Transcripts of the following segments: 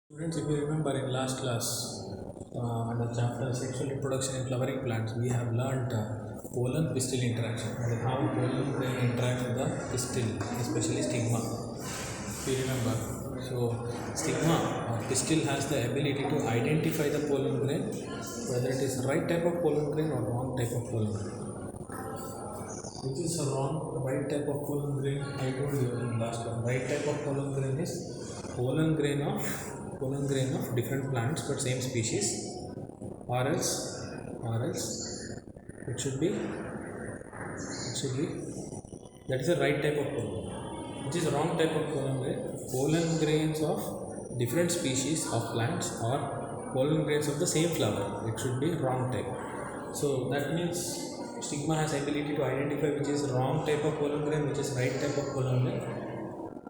Students, if you remember in last class, under chapter sexual reproduction in flowering plants, we have learned pollen pistil interaction, that is how pollen grain interacts with the pistil, especially stigma. If you remember, so stigma or pistil has the ability to identify the pollen grain, whether it is right type of pollen grain or wrong type of pollen grain. Which is a wrong, right type of pollen grain? I told you in last one. Right type of pollen grain is pollen grain of different plants but same species, or else it should be that is the right type of pollen. Which is wrong type of pollen grain? Pollen grains of different species of plants or pollen grains of the same flower. It should be wrong type. So that means stigma has ability to identify which is wrong type of pollen grain, which is right type of pollen grain.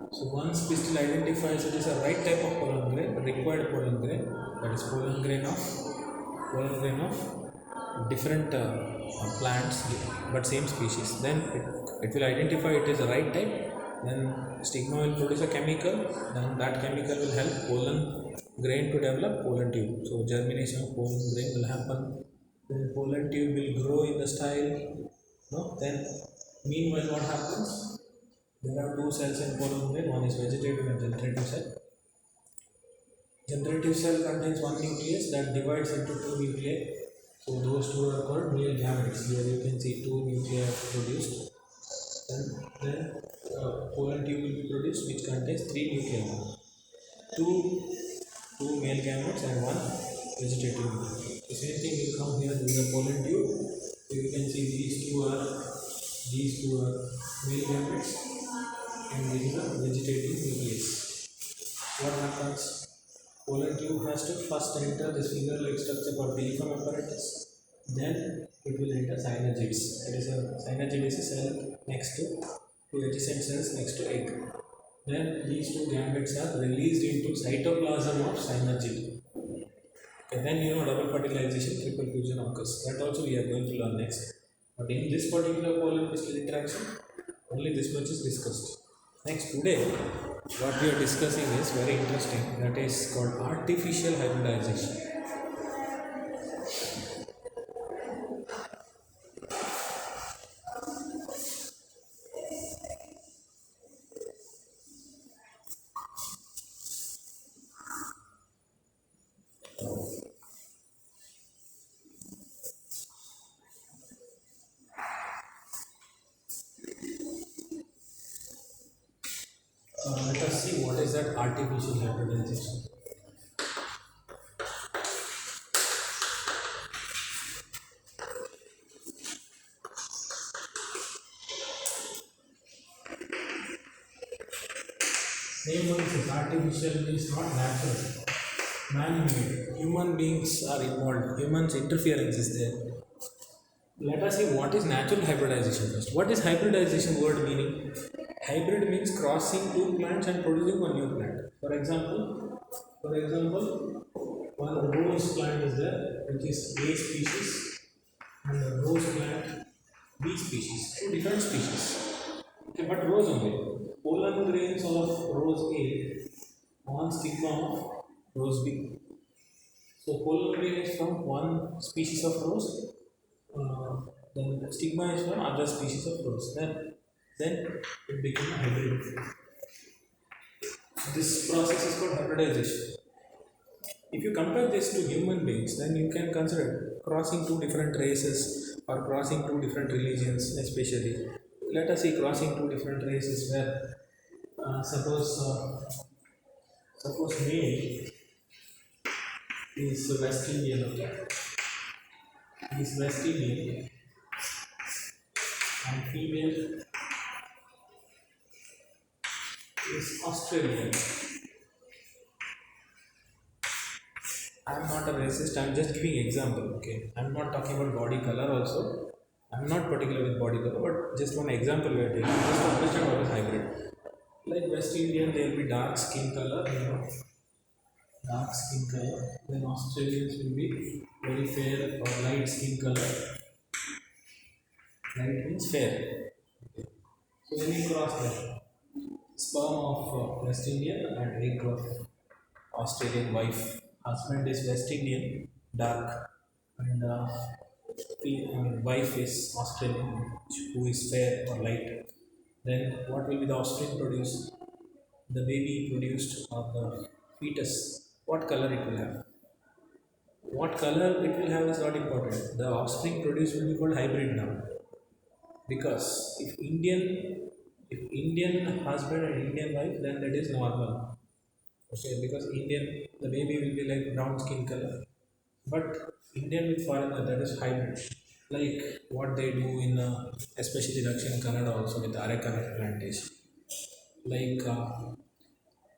So once pistil identifies it is a right type of pollen grain, required pollen grain, that is pollen grain of different plants but same species, then it will identify it is the right type. Then stigma will produce a chemical, then that chemical will help pollen grain to develop pollen tube. So germination of pollen grain will happen, then pollen tube will grow in the style. No? Then meanwhile what happens? There are two cells in pollen grain, one is vegetative and generative cell. Generative cell contains one nucleus that divides into two nuclei. So those two are called male gametes. Here you can see two nuclei are produced. Then pollen tube will be produced, which contains three nuclei. Two male gametes and one vegetative nucleus. The same thing will come here with the pollen tube. So you can see these two are male gametes and this is a vegetative nucleus. What happens? Pollen tube has to first enter this finger-like structure called piliform apparatus. Then it will enter synergids. Synergid is a cell next to two adjacent cells next to egg. Then these two gametes are released into cytoplasm of synergid. Okay, then double fertilization, triple fusion occurs. That also we are going to learn next. But in this particular pollen pistil interaction, only this much is discussed. Next, today, what we are discussing is very interesting. That is called artificial hybridization. Let us see what is that artificial hybridization. Name one is artificial is not natural. Man-made. Human beings are involved. Humans' interference is there. Let us see what is natural hybridization first. What is hybridization word meaning? Hybrid means crossing two plants and producing one new plant. For example, one rose plant is there, which is A species, and a rose plant B species. Two different species. Okay, but rose only. Pollen grains of rose A on stigma of rose B. So pollen grain is from one species of rose, then the stigma is from other species of rose. Then it becomes a hybrid. This process is called hybridization. If you compare this to human beings, then you can consider crossing two different races or crossing two different religions, especially. Let us see crossing two different races where suppose male is West Indian, okay? He is West Indian and female is Australian. I am not a racist, I am just giving example, okay? I am not talking about body color also. I am not particular with body color, but just one example we are taking, just to understand what is hybrid. Like West Indian, there will be dark skin color, dark skin color. Then Australians will be very fair or light skin color. Light means fair. Okay. So when you cross that, sperm of West Indian and egg of Australian wife. Husband is West Indian, dark, and wife is Australian, who is fair or light. Then what will be the offspring produced? The baby produced or the fetus. What color it will have? What color it will have is not important. The offspring produced will be called hybrid now. Because if Indian husband and Indian wife, then that is normal. Okay, because Indian the baby will be like brown skin color. But Indian with foreigner, that is hybrid. Like what they do in especially Dakshin Kannada also with arecanut plantation. Like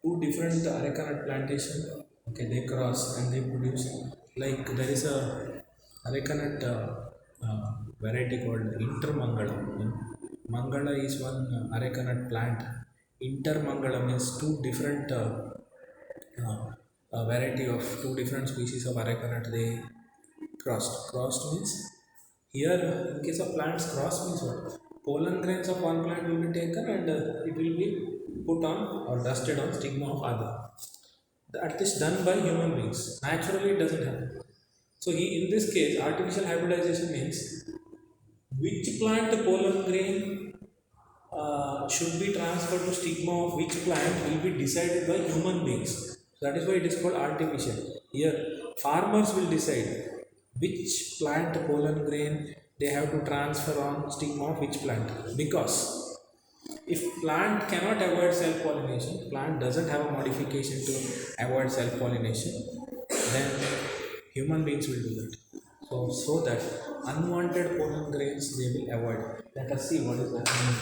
two different arecanut plantation, okay, they cross and they produce, like there is a arecanut variety called intermangala. Mangala is one arecanut plant. Intermangala means two different variety of two different species of arecanut they crossed means, here in case of plants cross means what, pollen grains of one plant will be taken and it will be put on or dusted on stigma of other. That is done by human beings. Naturally it doesn't happen. So in this case artificial hybridization means which plant pollen grain should be transferred to stigma of which plant will be decided by human beings. That is why it is called artificial. Here farmers will decide which plant pollen grain they have to transfer on stigma of which plant. Because if plant cannot avoid self-pollination, plant doesn't have a modification to avoid self-pollination, then human beings will do that. So that unwanted pollen grains they will avoid. Let us see what is that meaning.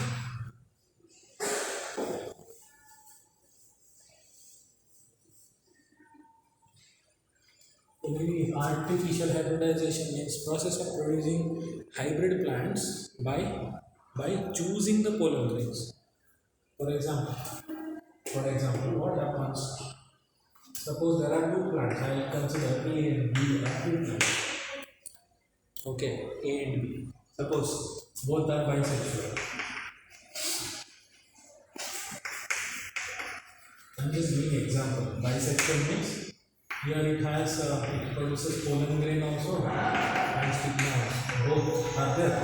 Maybe artificial hybridization means process of producing hybrid plants by choosing the pollen grains. For example, what happens? Suppose there are two plants. I will consider A and B are two plants. Okay, A and B. Suppose both are bisexual. I'm just giving example. Bisexual means here it has it produces pollen grain also and stigma also. Both are there.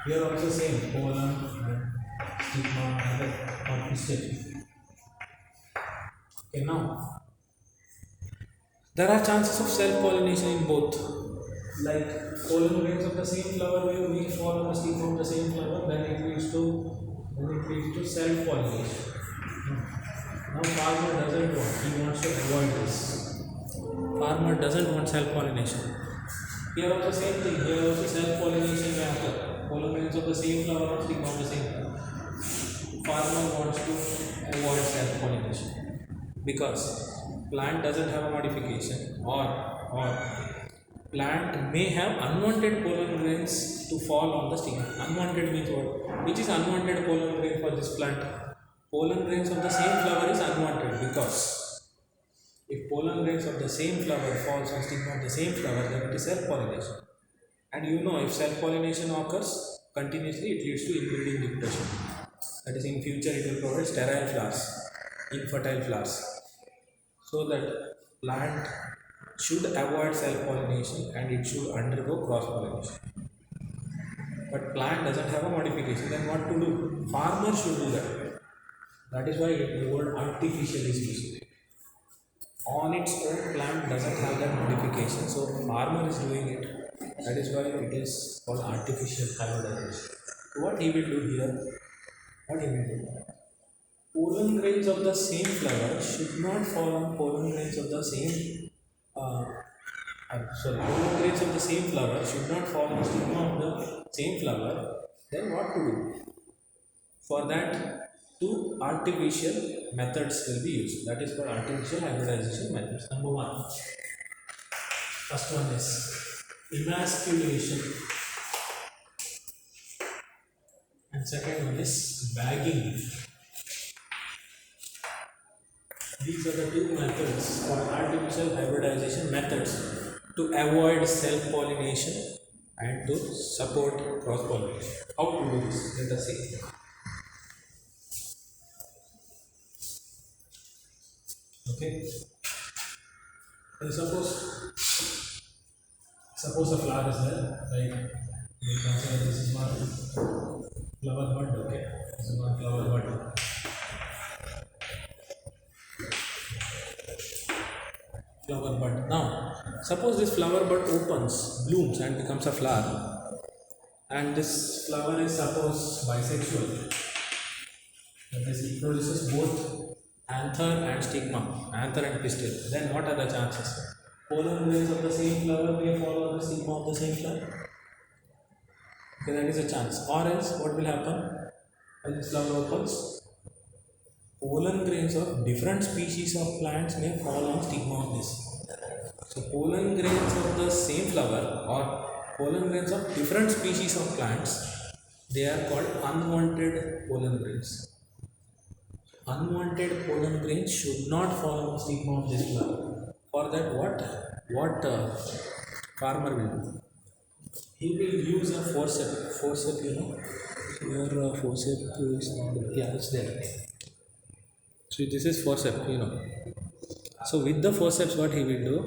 Here also same pollen and stigma and the stigma. Okay, now there are chances of self-pollination in both. Like pollen grains of the same flower will fall on the stigma of the same flower, then it leads to self-pollination. Now farmer doesn't want, he wants to avoid this. Farmer doesn't want self-pollination. Here also same thing, here also self-pollination may occur. Pollen grains of the same flower or stigma of the same flower. Farmer wants to avoid self-pollination because plant doesn't have a modification, or plant may have unwanted pollen grains to fall on the stigma. Unwanted means what? Which is unwanted pollen grain for this plant? Pollen grains of the same flower is unwanted because if pollen grains of the same flower falls on stigma of the same flower, then it is self-pollination. And you know, if self-pollination occurs continuously, it leads to inbreeding depression. That is, in future it will provide sterile flowers, infertile flowers. So that plant should avoid self-pollination and it should undergo cross-pollination. But plant doesn't have a modification, then what to do? Farmer should do that. That is why the word artificial is used. On its own, plant doesn't have that modification, so farmer is doing it. That is why it is called artificial hybridization. What he will do here? Pollen grains of the same flower should not fall on pollen grains of the same. Pollen grains of the same flower should not fall on stigma of the same flower. Then what to do? For that, two artificial methods will be used. That is for artificial hybridization methods. Number one. First one is emasculation. And second one is bagging. These are the two methods for artificial hybridization methods to avoid self-pollination and to support cross-pollination. How to do this? Let us see. Okay. And suppose a flower is there, like we consider this is one flower bud. Okay, this is one flower bud. Flower bud. Now, suppose this flower bud opens, blooms, and becomes a flower, and this flower is suppose bisexual. That is, it produces both anther and stigma, anther and pistil. Then what are the chances? Pollen grains of the same flower may fall on the stigma of the same flower. Okay, that is a chance. Or else, what will happen? When this flower opens, pollen grains of different species of plants may fall on stigma of this. So, pollen grains of the same flower or pollen grains of different species of plants, they are called unwanted pollen grains. Unwanted pollen grains should not fall on the stigma of this flower. For that, what farmer will do? He will use a forceps. Forceps, you know, your forceps is not. Yeah, it's there. So this is forceps, you know. So with the forceps, what he will do?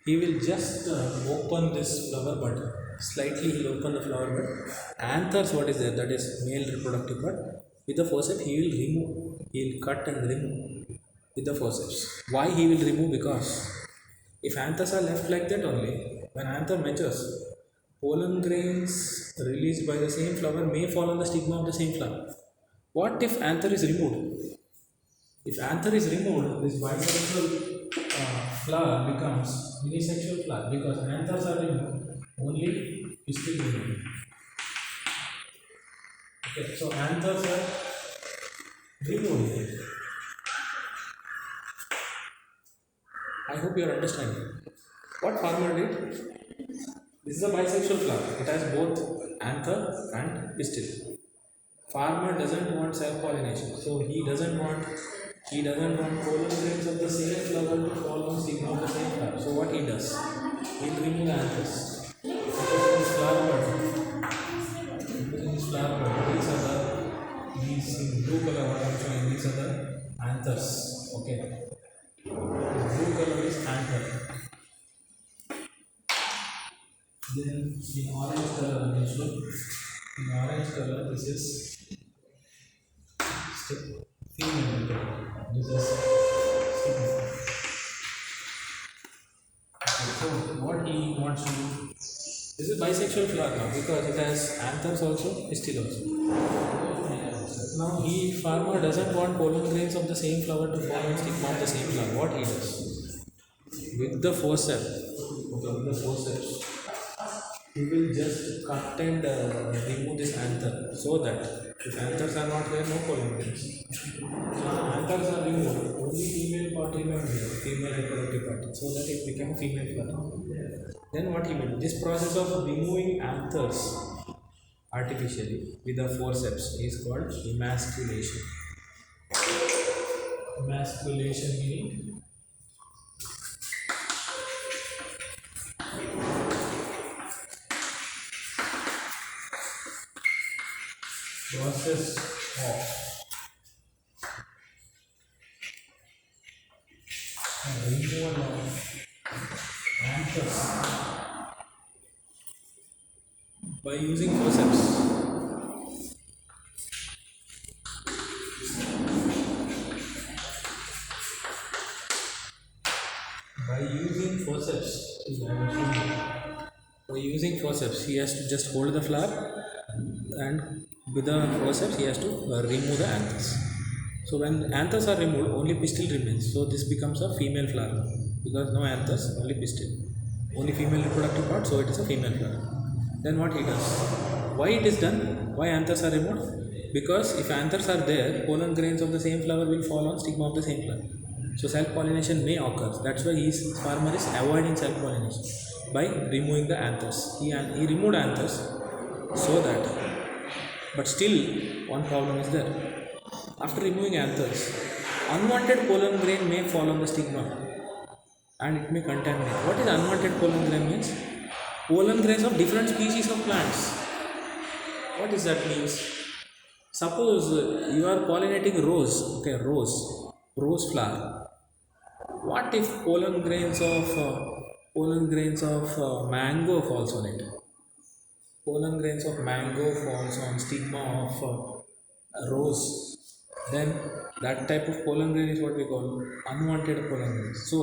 He will just open this flower bud. Slightly, he will open the flower bud. Anthers, what is there? That is male reproductive bud. With the forceps, he will remove. He will cut and remove with the forceps. Why he will remove? Because if anthers are left like that only, when anther matures, pollen grains released by the same flower may fall on the stigma of the same flower. What if anther is removed? If anther is removed, this bisexual flower becomes unisexual flower because anthers are removed, only pistil removed. Okay, so anthers are removed. I hope you are understanding. What farmer did? This is a bisexual flower. It has both anther and pistil. Farmer doesn't want self-pollination, so he doesn't want pollen grains of the same flower to fall on stigma of the same flower. So what he does? He'll remove the anthers. Because in this flower bud, these in blue color what I'm showing, these are the anthers. Okay. The blue color is anther. Then in orange color, in orange color, this is female color. This is stigma. So what he wants to do? This is bisexual flower now because it has anthers also, pistil also. Now farmer doesn't want pollen grains of the same flower to fall on stigma of the same flower. What he does? With the forceps, he will just cut and remove this anther so that if anthers are not there, no pollen grains. So anthers are removed, only female part remains here, female reproductive part, so that it became female flower. Then what he will do? This process of removing anthers artificially with the forceps is called emasculation. Emasculation meaning process of removal of anthers by using forceps. By using forceps, he has to just hold the flower, and with the forceps, he has to remove the anthers. So when anthers are removed, only pistil remains. So this becomes a female flower because no anthers, only pistil, only female reproductive part. So it is a female flower. Then what he does? Why it is done? Why anthers are removed? Because if anthers are there, pollen grains of the same flower will fall on stigma of the same flower. So self-pollination may occur. That's why farmer is avoiding self-pollination by removing the anthers. He removed anthers so that, but still one problem is there. After removing anthers, unwanted pollen grain may fall on the stigma and it may contaminate. What is unwanted pollen grain means? Pollen grains of different species of plants. What does that means? Suppose you are pollinating rose, okay, rose flower. What if pollen grains of mango falls on it? Pollen grains of mango falls on stigma of rose. Then that type of pollen grain is what we call unwanted pollen grains. So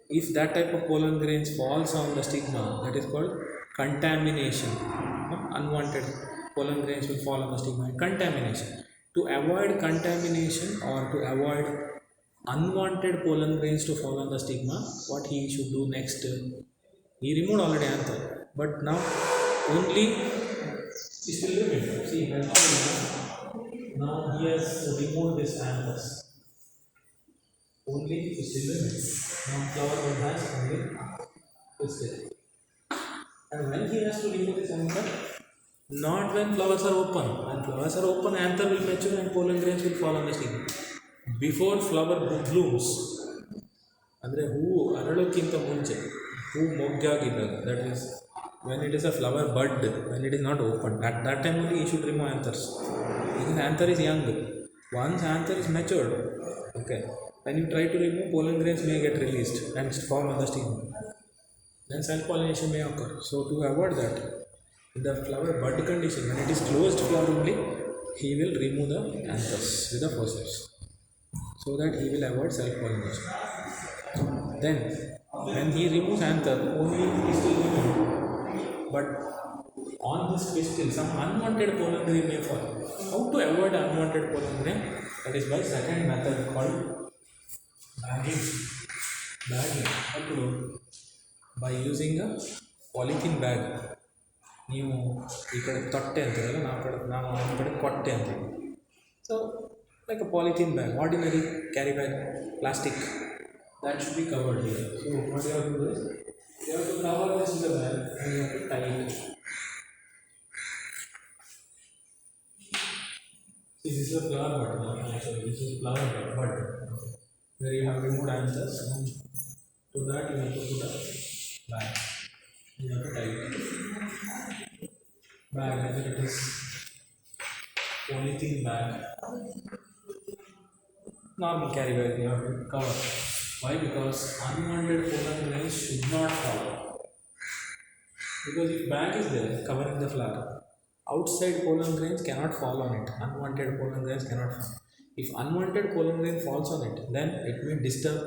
if that type of pollen grains falls on the stigma, that is called contamination. Unwanted pollen grains will fall on the stigma. Contamination. To avoid contamination or to avoid unwanted pollen grains to fall on the stigma, what he should do next? He removed already anther, but now only he still remains. See, now he has removed this anthers. Only he still remains. Now flower bud has only this thing. And when he has to remove this anther, not when flowers are open. When flowers are open, anther will mature and pollen grains will fall on the stigma. Before flower blooms, ಅಂದರೆ ಹೂವು ಅರಳೋಕ್ಕಿಂತ ಮುಂಚೆ ಹೂ ಮೊಗ್ಗಾಗಿದ್ದಾಗ, that is when it is a flower bud, when it is not open, at that time only you should remove anthers, because anther is young. Once anther is matured, okay, when you try to remove, pollen grains may get released and fall on the stigma, then self pollination may occur. So to avoid that, in the flower bud condition, when it is closed flower only, he will remove the anthers with the forceps, so that he will avoid self pollination. Then when he removes anther, only pistil will remove. But on this pistil, some unwanted pollen grain may fall. How to avoid unwanted pollen grain? That is by second method called bagging. By using a polythene bag. ನೀವು ಈ ಕಡೆ ತೊಟ್ಟೆ ಅಂತೀರಲ್ಲ, ನಾವು ನಮ್ಮ ಕಡೆ ಕೊಟ್ಟೆ ಅಂತೀವಿ. So like a polythene bag, ordinary carry bag, plastic, that should be covered here. So what you have to do is, you have to cover this with the bag and you have to tie it. See, this is a flower bud. Actually, this is flower bud. Where you have removed anthers, and to that you have to put a bag. You have to tie it. Bag, whether it is polythene bag, normal carry bag, you have to cover. Why? Because unwanted pollen grains should not fall. Because if bag is there covering the flower, outside pollen grains cannot fall on it. Unwanted pollen grains cannot fall. If unwanted pollen grain falls on it, then it may disturb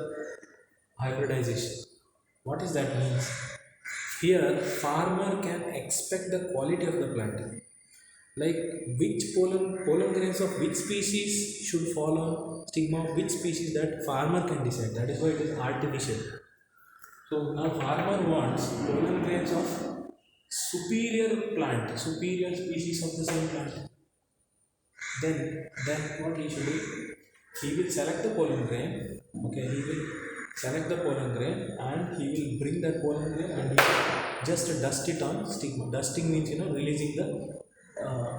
hybridization. What does that mean? Here, farmer can expect the quality of the plant. Like which pollen grains of which species should fall on stigma of which species, that farmer can decide. That is why it is artificial. So now farmer wants pollen grains of superior species of the same plant. Then what he should do? He will select the pollen grain. Okay, he will select the pollen grain and he will bring that pollen grain and he will just dust it on stigma. Dusting means releasing the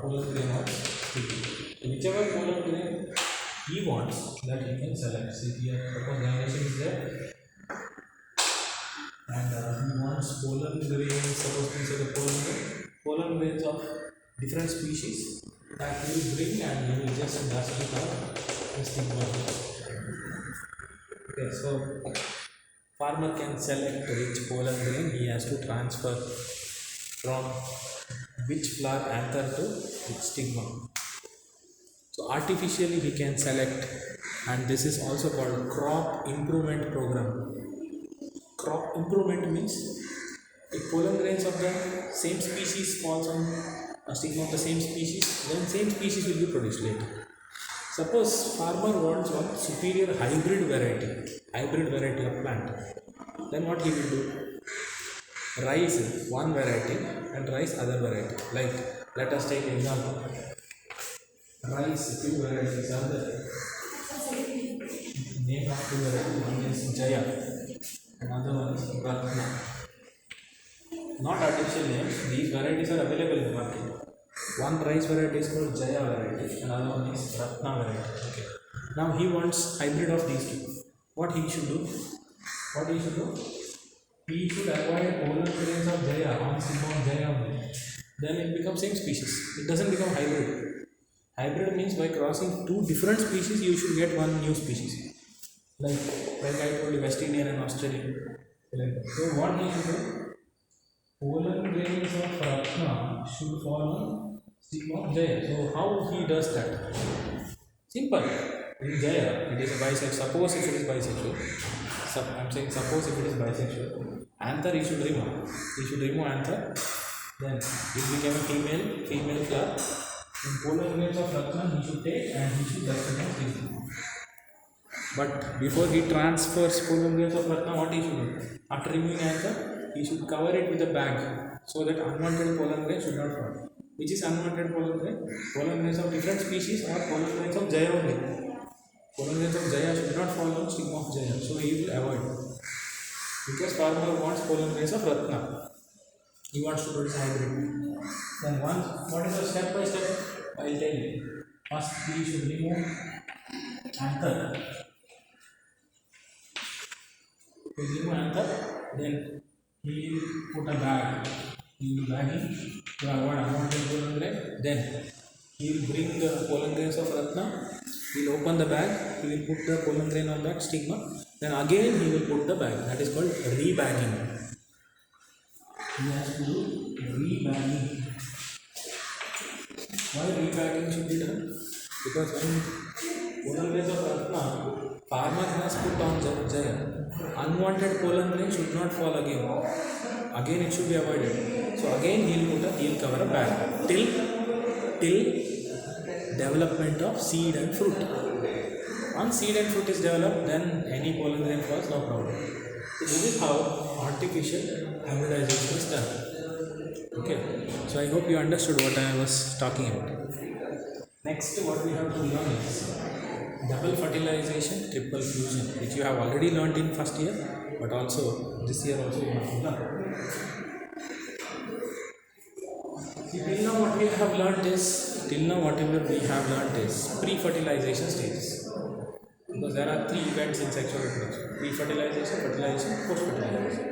pollen grain or stigma. Whichever pollen grain he wants, that he can select. See here, suppose generation is there and he wants pollen grains. Suppose we say the pollen grains of different species, that he will bring and he will just dust it on the stigma. Okay, so farmer can select which pollen grain he has to transfer from which flower anther to which stigma. So artificially he can select, and this is also called crop improvement program. Crop improvement means if pollen grains of the same species falls on a stigma of the same species, then same species will be produced later. Suppose farmer wants one superior hybrid variety of plant, then what he will do? Rice one variety and rice other variety. Like let us take example. Rice, two varieties are there. Name of two varieties, one is Jaya, another one is Ratna. Not artificial names, these varieties are available in the market. One rice variety is called Jaya variety, another one is Ratna variety. Okay. Now he wants hybrid of these two. What he should do? He should avoid pollen grains of Jaya on stigma of Jaya only. Then it becomes same species. It doesn't become hybrid. Hybrid means by crossing two different species, you should get one new species. like like I told you, West Indian and Australian. So what he should do? Pollen grains of Ratna should fall on stem of Jaya. So how he does that? Simple. In Jaya, it is a bisexual. Suppose if it is bisexual, I'm saying suppose if it is bisexual, anther he should remove. He should remove anther. Then it became a female flower. In pollen grains of Ratna, he should take and he should dust it and stem. But before he transfers pollen grains of Ratna, what he should do? After removing anther, he should cover it with a bag so that unwanted pollen grains should not fall. Which is unwanted pollen grain? Pollen grains of different species or pollen grains of Jaya only. Pollen grains of Jaya should not fall on stem of Jaya. So he will avoid. Because farmer wants pollen grains of Ratna. He wants to produce hybrid. Then once, what is the step by step? I will tell you. First he should remove anther. He will remove anther. Then he will put a bag. He will bagging to avoid unwanted pollen grain. Then he will bring the pollen grains of Ratna. He will open the bag. He will put the pollen grain on that stigma. Then again he will put the bag. That is called rebagging. He has to do rebagging. Why rebagging should be done? Because when pollen grains of Ratna, farmer has put on Jaya, unwanted pollen grain should not fall again. Again it should be avoided. So again he will cover a bag till development of seed and fruit. Once seed and fruit is developed, then any pollen grain falls, no problem. So this is how artificial hybridization is done. Okay, so I hope you understood what I was talking about. Next, what we have to learn is double fertilization, triple fusion, which you have already learned in first year, but also this year also you have to learn. Till now what we have learned is pre-fertilization stages. Because there are 3 events in sexual reproduction: pre-fertilization, fertilization, post-fertilization.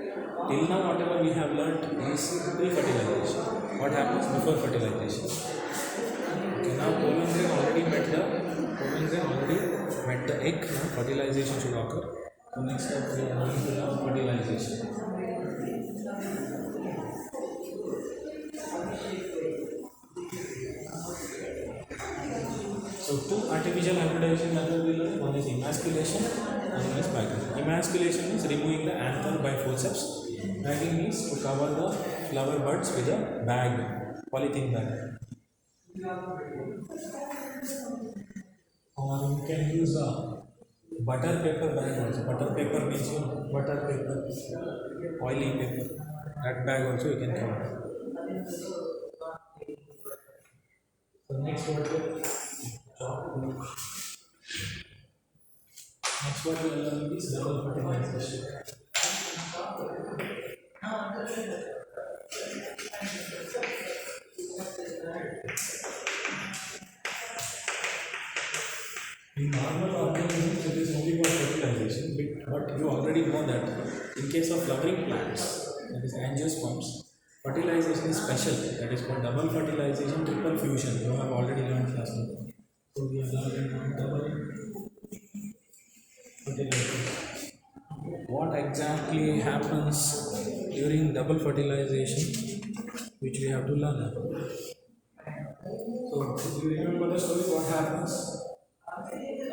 Till now whatever we have learned is pre-fertilization. What happens before fertilization? Okay, now pollen grain already met the egg. Now fertilization should occur. So next step we are going to learn fertilization. So 2 artificial hybridization methods we learn. One is emasculation and one is bagging. Emasculation means removing the anther by forceps. Bagging means to cover the flower buds with a bag, polythene bag. Or you can use a butter paper bag also. Butter paper means butter paper, oily paper. That bag also you can cover. So next what we will learn is double fertilization. In normal organisms, it is only for fertilization, but you already know that in case of flowering plants, that is angiosperms, fertilization is special. That is called double fertilization, triple fusion. You have already learned last time. So we have learned double fertilization. What exactly happens during double fertilization, which we have to learn. So, if you remember the story, what happens?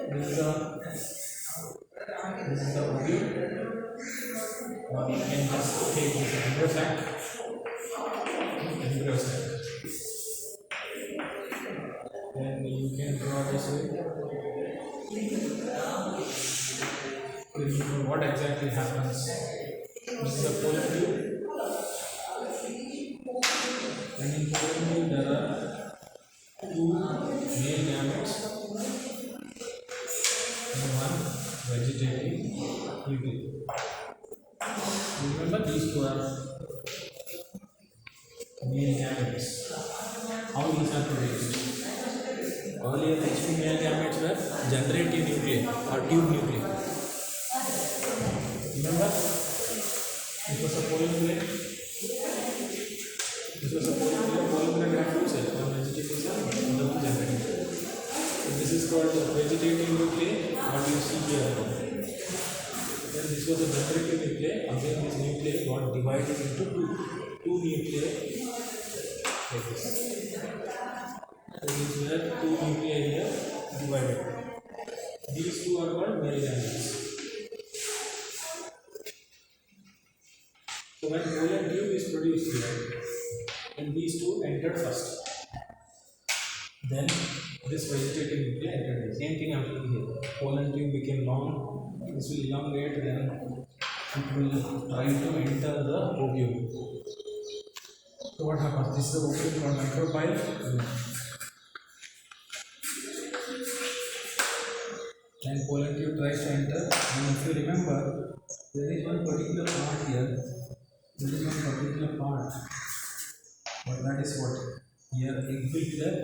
This is the ovule, or you can just take this embryo sac. Then you can draw this way. What exactly happens? This is a pollen tube, and in pollen tube there are 2 male gametes and 1 vegetative nucleus. Remember, these 2 are male gametes. How these are produced? Earlier, these 2 male gametes were generative nuclei or tube nuclei. Remember, it was a pollen grain. Pollen grain had 2 cells, one vegetative cell and the one generative. So this is called vegetative nuclei. What you see here. this was a generative nuclei. Again, this nuclei got divided into two nuclei like this. So these were two nuclei here divided. These two are called male gametes. So when pollen tube is produced here, then these two entered first. Then this vegetative nuclei entered here. Same thing I'm doing here. Pollen tube became long. This will elongate, then it will try to enter the ovule. So what happens? This is the ovule called micropyle. And pollen tube tries to enter. And if you remember, there is one particular part here. There is one particular part. But that is what? Here egg will be there.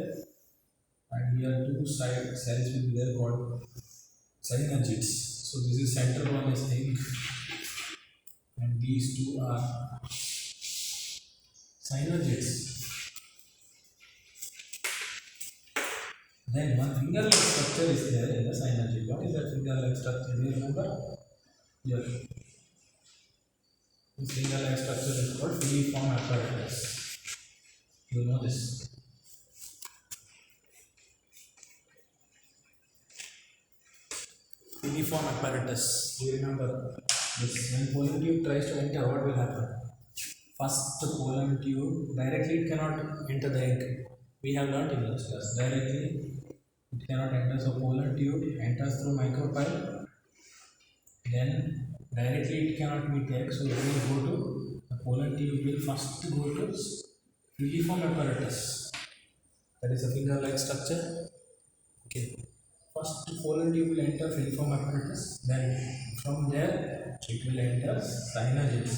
And here two side cells will be there called synergids. So this is center one is egg. And these two are synergids. Then one finger-like structure is there in the synergid. What is that finger-like structure? Do you remember? Here. This finger-like structure is called filiform apparatus. You know this. Filiform apparatus. Do you remember this? When pollen tube tries to enter, what will happen? First, pollen tube directly it cannot enter the egg. We have learnt in this class. Directly it cannot enter. So pollen tube enters through micropyle. Then directly it cannot meet the egg. So it will go to the pollen tube will first go to filiform apparatus. That is a finger-like structure. Okay. First pollen tube will enter filiform apparatus. Then from there it will enter synergids.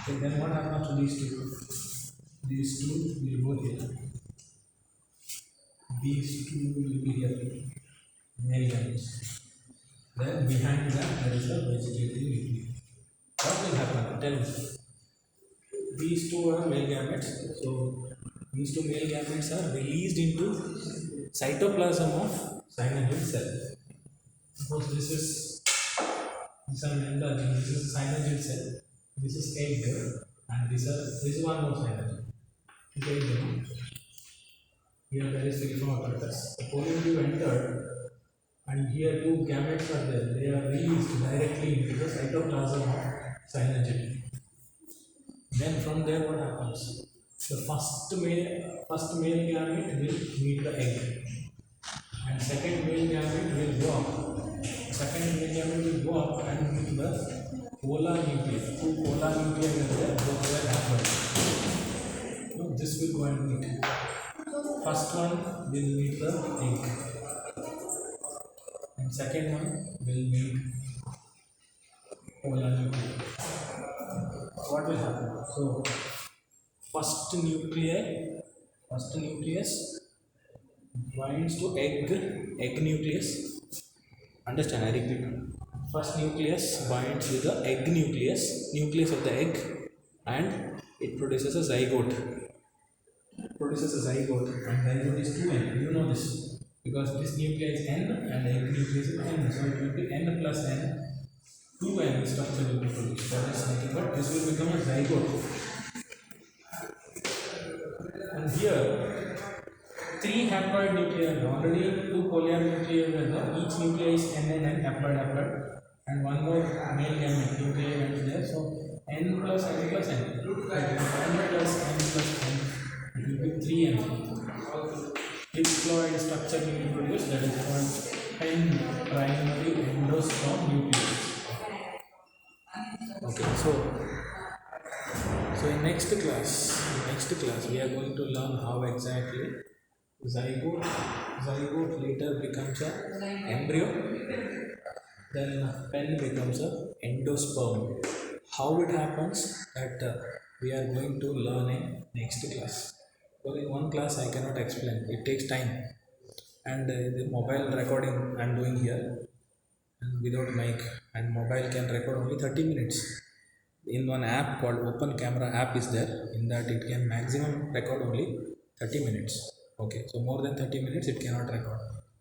Okay. Then what happens to these two? These two will go here. These two will be here. Male gametes. Then behind that there is a vegetative nuclei. What will happen? Tell me. These two are male gametes. So these two male gametes are released into cytoplasm of synagid cell. Suppose this is synagid cell. This is egg, and this is one more synagid. Okay, here there is filiform apparatus. The pollen tube entered, and here two gametes are there. They are released directly into the cytoplasm of synagid. Then from there what happens? The first male gamete will meet the egg, and second male gamete will go up. Second male gamete will go up and meet the polar nuclei. Two polar nuclei are there, both were haploid. So this will go and meet. First one will meet the egg, and second one will meet polar nuclei. What will happen? So first nucleus binds to egg nucleus. Understand? I repeat. First nucleus binds with the egg nucleus of the egg, and it produces a zygote. And zygote is 2n. You know this because this nucleus is n and the egg nucleus is n. So it will be n plus n. 2n structure will be produced. That is nothing but this will become a zygote. And here, 3 haploid nuclei are already 2 polar nuclei are there. Each nuclei is n and n, haploid, and one more male gamete nuclei went there. So n plus n plus n. N plus n plus n. It will be 3n. Diploid structure will be produced. That is called primary endosperm nucleus. Okay, so in next class we are going to learn how exactly zygote later becomes a embryo, then pen becomes a endosperm. How it happens that we are going to learn in next class. Well, in one class I cannot explain, it takes time, and the mobile recording I am doing here and without mic, and mobile can record only 30 minutes. In one app called Open Camera app is there. In that it can maximum record only 30 minutes. Okay, so more than 30 minutes it cannot record.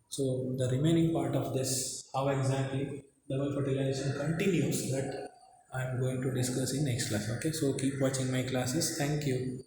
So the remaining part of this, how exactly double fertilization continues, that I am going to discuss in next class. Okay, so keep watching my classes. Thank you.